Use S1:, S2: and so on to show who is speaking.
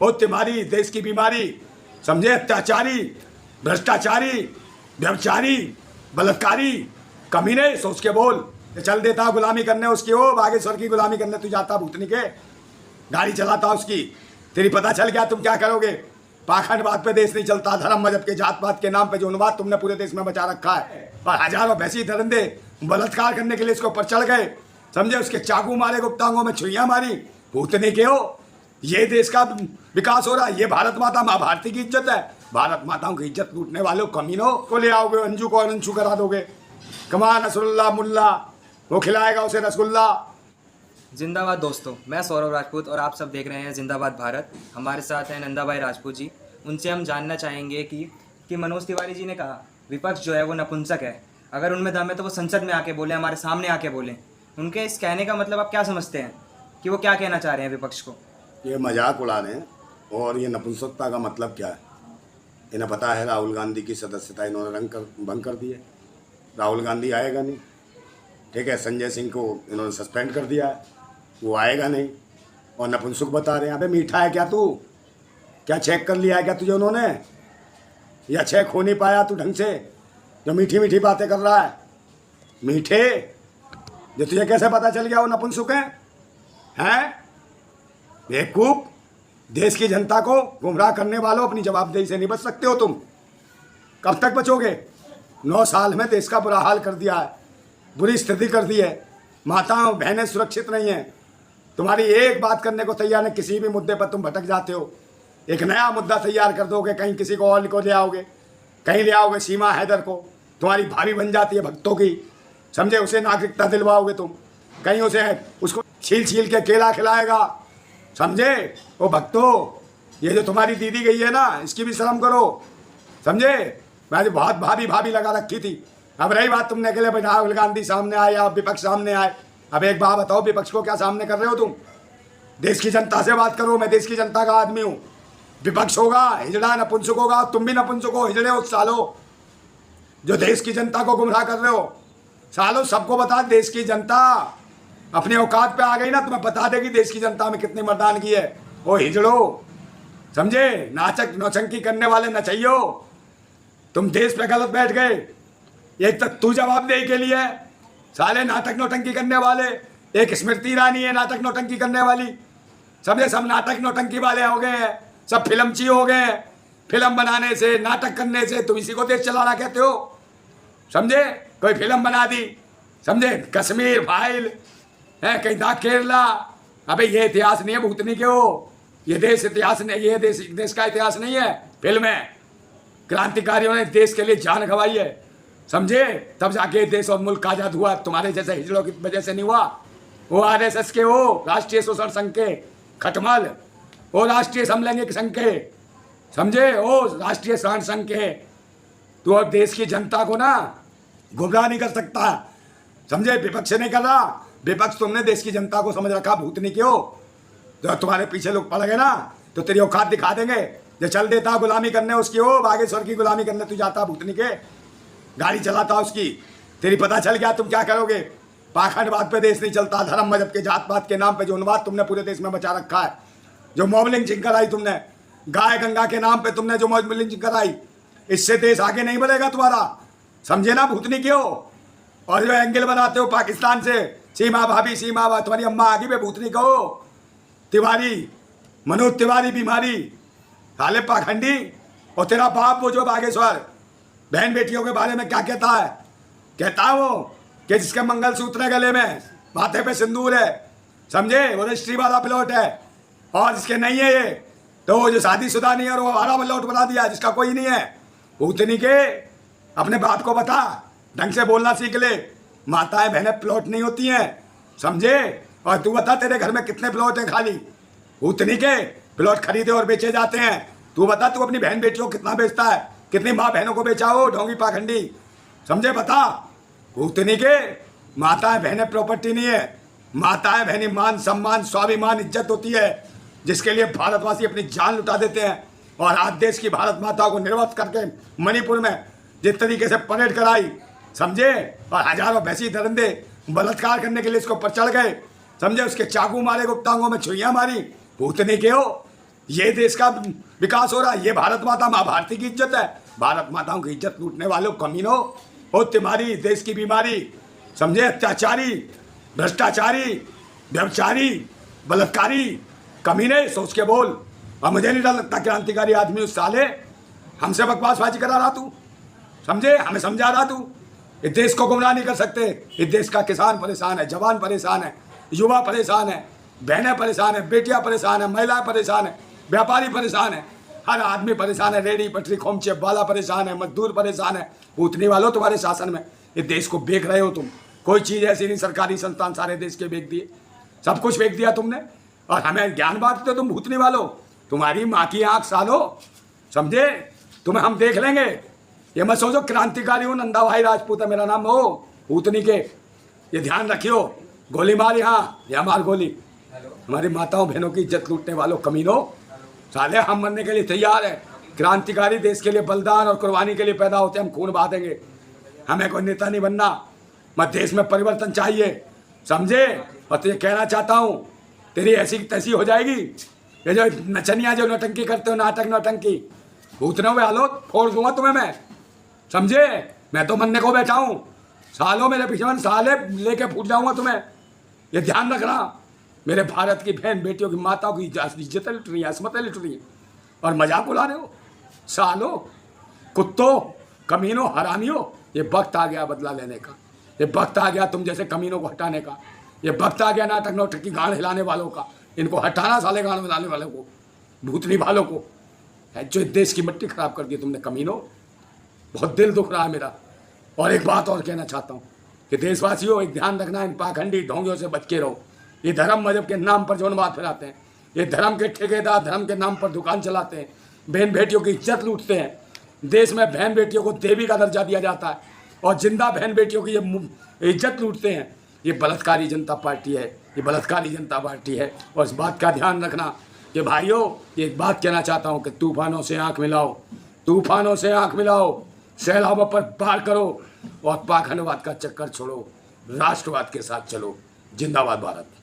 S1: वो तुम्हारी देश की बीमारी, समझे, अत्याचारी, भ्रष्टाचारी, व्यभिचारी, बलात्कारी, कमीने, सोच के बोल। चल देता गुलामी करने उसकी, हो बागेश्वर की गुलामी करने तू जाता भूतनी के, गाड़ी चलाता उसकी। तेरी पता चल गया तुम क्या करोगे। पाखंडवाद पे देश नहीं चलता, धर्म मजहब के जात पात के नाम पे जो उन्माद तुमने पूरे देश में बचा रखा है, और हजारों भैंसी दरिंदे बलात्कार करने के लिए इसके ऊपर चढ़ गए, समझे, उसके चाकू मारे, गुप्तांगों में छुरियां मारी, भूतनी के हो। ये देश का विकास हो रहा है, ये भारत माता माँ भारती की इज्जत है। भारत माताओं की इज्जत लूटने वालों कमीनों को ले आओगे, अंजू को अनंशु करा दोगे। कमान नसरुल्ला मुल्ला, वो खिलाएगा उसे रसगुल्ला।
S2: जिंदाबाद दोस्तों, मैं सौरभ राजपूत और आप सब देख रहे हैं जिंदाबाद भारत। हमारे साथ हैं नंदा भाई राजपूत जी। उनसे हम जानना चाहेंगे कि मनोज तिवारी जी ने कहा विपक्ष जो है वो नपुंसक है। अगर उनमें दम है तो वो संसद में आके बोले, हमारे सामने आके बोले। उनके इस कहने का मतलब आप क्या समझते हैं कि वो क्या कहना चाह रहे हैं विपक्ष को?
S1: ये मजाक उड़ा रहे हैं। और ये नपुंसकता का मतलब क्या है, इन्हें पता है। राहुल गांधी की सदस्यता इन्होंने भंग कर दी है। राहुल गांधी आएगा नहीं, ठीक है। संजय सिंह को इन्होंने सस्पेंड कर दिया है, वो आएगा नहीं। और नपुंसक बता रहे हैं। अबे मीठा है क्या तू? क्या चेक कर लिया है क्या तुझे उन्होंने? या चेक हो नहीं पाया तू ढंग से, जो मीठी मीठी बातें कर रहा है? मीठे जो तुझे कैसे पता चल गया वो नपुंसक हैं? बेवकूफ, देश की जनता को गुमराह करने वालों, अपनी जवाबदेही से नहीं बच सकते हो तुम। कब तक बचोगे? 9 साल में देश का बुरा हाल कर दिया है, बुरी स्थिति कर दी है। माताओं बहनें सुरक्षित नहीं हैं। तुम्हारी एक बात करने को तैयार नहीं, किसी भी मुद्दे पर तुम भटक जाते हो। एक नया मुद्दा तैयार कर दोगे, कहीं किसी को और को ले आओगे, कहीं ले आओगे सीमा हैदर को, तुम्हारी भाभी बन जाती है भक्तों की, समझे, उसे नागरिकता दिलवाओगे तुम। कहीं उसे उसको छील छील के केला खिलाएगा, समझे। वो भक्तों, ये जो तुम्हारी दीदी गई है ना, इसकी भी शर्म करो, समझे। मैं बहुत भाभी लगा रखी थी। अब रही बात तुमने के लिए भाई राहुल गांधी सामने आए या विपक्ष सामने आए। अब एक बात बताओ, विपक्ष को क्या सामने कर रहे हो तुम? देश की जनता से बात करो। मैं देश की जनता का आदमी हूँ। विपक्ष होगा हिजड़ा, नपुंसक होगा, तुम भी नपुंसक हो, हिजड़े हो सालो, जो देश की जनता को गुमराह कर रहे हो। सालो सबको बता, देश की जनता अपने औकात पे आ गई ना, तुम्हें बता देगी देश की जनता में कितनी मर्दानगी है। ओ हिजड़ो, समझे, नाचक नौचंकी करने वाले नचैयो, तुम देश पे गलत बैठ गए। एक तक तू जवाबदेही के लिए साले नाटक नौटंकी करने वाले, एक स्मृति ईरानी है नाटक नौटंकी करने वाली, समझे। सब नाटक नौटंकी वाले हो गए हैं, सब फिल्मची हो गए हैं। फिल्म बनाने से, नाटक करने से तुम इसी को देश चलाना कहते हो, समझे। कोई फिल्म बना दी, समझे, कश्मीर फाइल है, कहीं था केरला। अबे ये इतिहास नहीं है भूतनी के हो, ये देश इतिहास नहीं, ये देश का इतिहास नहीं है। फिल्म है, क्रांतिकारियों ने देश के लिए जान गंवाई है, समझे, तब जाके देश और मुल्क आजाद हुआ। तुम्हारे जैसे हिजड़ों की वजह से नहीं हुआ। वो आरएसएस के हो, राष्ट्रीय शोषण संघ के खटमल, वो राष्ट्रीय समलैंगिक संघ के, समझे, वो राष्ट्रीय शरण संघ के। तो अब देश की जनता को ना गुमराह नहीं कर सकता, समझे। विपक्ष नहीं कर रहा। विपक्ष तुमने देश की जनता को समझ रखा भूतनी क्यों। जो तुम्हारे पीछे लोग पड़ गए ना, तो तेरी औकात दिखा देंगे। जो चल देता गुलामी करने उसकी, हो बागेश्वर की गुलामी करने तू जाता भूतनी के, गाड़ी चलाता उसकी। तेरी पता चल गया तुम क्या करोगे। पाखंडवाद पे देश नहीं चलता, धर्म मजहब के जात पात के नाम पे जो उन्माद तुमने पूरे देश में बचा रखा है, जो मॉबलिंग कराई तुमने, गाय गंगा के नाम पे तुमने जो मॉबलिंग कराई, इससे देश आगे नहीं बढ़ेगा तुम्हारा, समझे ना भूतनी क्यों। और जो एंगल बनाते हो पाकिस्तान से, सीमा भाभी सीमा भाभी, तुम्हारी अम्मा आगे पे भूतनी कहो। तिवारी, मनोज तिवारी बीमारी, साले पाखंडी। और तेरा बाप वो जो बागेश्वर बहन बेटियों के बारे में क्या कहता है? कहता है वो कि जिसके मंगलसूत्र है गले में, माथे पे सिंदूर है, समझे, वो रजिस्ट्री वाला प्लॉट है। और जिसके नहीं है ये, तो वो जो शादीशुदा नहीं है और वो हमारा प्लॉट बना दिया जिसका कोई नहीं है। भूतनी के अपने बाप को बता, ढंग से बोलना सीख ले। माताएं बहनें प्लॉट नहीं होती हैं, समझे। और तू बता तेरे घर में कितने प्लॉट हैं खाली? भूतनी के प्लॉट खरीदे और बेचे जाते हैं। तू बता, तू अपनी बहन बेटियों को कितना बेचता है? कितनी माँ बहनों को बेचा हो ढोंगी पाखंडी, समझे, बता। भूतनी के माताएं बहनें प्रॉपर्टी नहीं है। माताएं बहनें मान सम्मान स्वाभिमान इज्जत होती है, जिसके लिए भारतवासी अपनी जान लुटा देते हैं। और आज देश की भारत माता को निर्वस्त करके मणिपुर में जिस तरीके से परेड कराई, समझे, और हजारों भैंसी दरिंदे बलात्कार करने के लिए इसको पर चढ़ गए, समझे, उसके चाकू मारे, गुप्तांगों में छुरियां मारी। भूतनी के हो, ये देश का विकास हो रहा है, ये भारत माता माँ भारती की इज्जत है। भारत माताओं की इज्जत लूटने वालों कमीनों, हो तुम्हारी देश की बीमारी, समझे, अत्याचारी, भ्रष्टाचारी, व्यभिचारी, बलात्कारी, कमीने, सोच के बोल। और मुझे नहीं डर लगता क्रांतिकारी आदमी उस साले हमसे बकवासबाजी करा रहा तू, समझे, हमें समझा रहा तू। इस देश को गुमराह नहीं कर सकते। इस देश का किसान परेशान है, जवान परेशान है, युवा परेशान है, बहनें परेशान है, बेटियां परेशान है, महिलाएं परेशान है, व्यापारी परेशान है, हर आदमी परेशान है, रेडी पटरी खोमचे वाला परेशान है, मजदूर परेशान है। उतनी वालों तुम्हारे शासन में इस देश को बेच रहे हो तुम। कोई चीज़ ऐसी नहीं, सरकारी संस्थान सारे देश के बेच दिए, सब कुछ बेच दिया तुमने। और हमें ज्ञान बांटते हो तुम भूतनी वालों। तुम्हारी माँ की आँख सालो, समझे, तुम्हें हम देख लेंगे। ये मत सोचो क्रांतिकारी हूँ, नंदा भाई राजपूत है मेरा नाम, हो भूतनी के, ये ध्यान रखियो। गोली मार यहाँ, या मार गोली। हमारी माताओं बहनों की इज्जत लूटने वालों कमीनों, साले हम मरने के लिए तैयार है। क्रांतिकारी देश के लिए बलिदान और कुर्बानी के लिए पैदा होते, हम खून बहा देंगे। हमें कोई नेता नहीं बनना, मत देश में परिवर्तन चाहिए, समझे। और तुझे कहना चाहता हूँ, तेरी ऐसी तैसी हो जाएगी। ये जो नचनिया जो नौटंकी करते हो, नाटक नौटंकी, भूतनों में हालो फोड़ दूंगा तुम्हें मैं, समझे। मैं तो मरने को बैठा हूँ, सालों मेरे पीछे साले लेके फूट जाऊंगा तुम्हें, ये ध्यान रखना। मेरे भारत की बहन बेटियों की माताओं की इज्जतें लुट रही है, असमतें लुट रही है, और मजाक उड़ा रहे हो सालों, कुत्तों, कमीनों, हरामियों। ये वक्त आ गया बदला लेने का, ये वक्त आ गया तुम जैसे कमीनों को हटाने का, ये वक्त आ गया नाटक नौटंकी की गांड हिलाने वालों का। इनको हटाना साले गांड हिलाने वालों को, भूतनी वालों को, जो देश की मिट्टी खराब कर दी तुमने कमीनों। बहुत दिल दुख रहा है मेरा। और एक बात और कहना चाहता हूँ कि देशवासियों, एक ध्यान रखना, इन पाखंडी ढोंगियों से बच के रहो। ये धर्म मजहब के नाम पर जो बात फैलाते हैं, ये धर्म के ठेकेदार धर्म के नाम पर दुकान चलाते हैं, बहन बेटियों की इज्जत लूटते हैं। देश में बहन बेटियों को देवी का दर्जा दिया जाता है और जिंदा बहन बेटियों की ये इज्जत लूटते हैं। ये बलात्कारी जनता पार्टी है, ये बलात्कारी जनता पार्टी है। और इस बात का ध्यान रखना कि भाइयों, ये एक बात कहना चाहता हूँ कि तूफानों से आँख मिलाओ, तूफानों से आँख मिलाओ, सैलाबों पर पार करो और पाखंडवाद का चक्कर छोड़ो, राष्ट्रवाद के साथ चलो। जिंदाबाद भारत।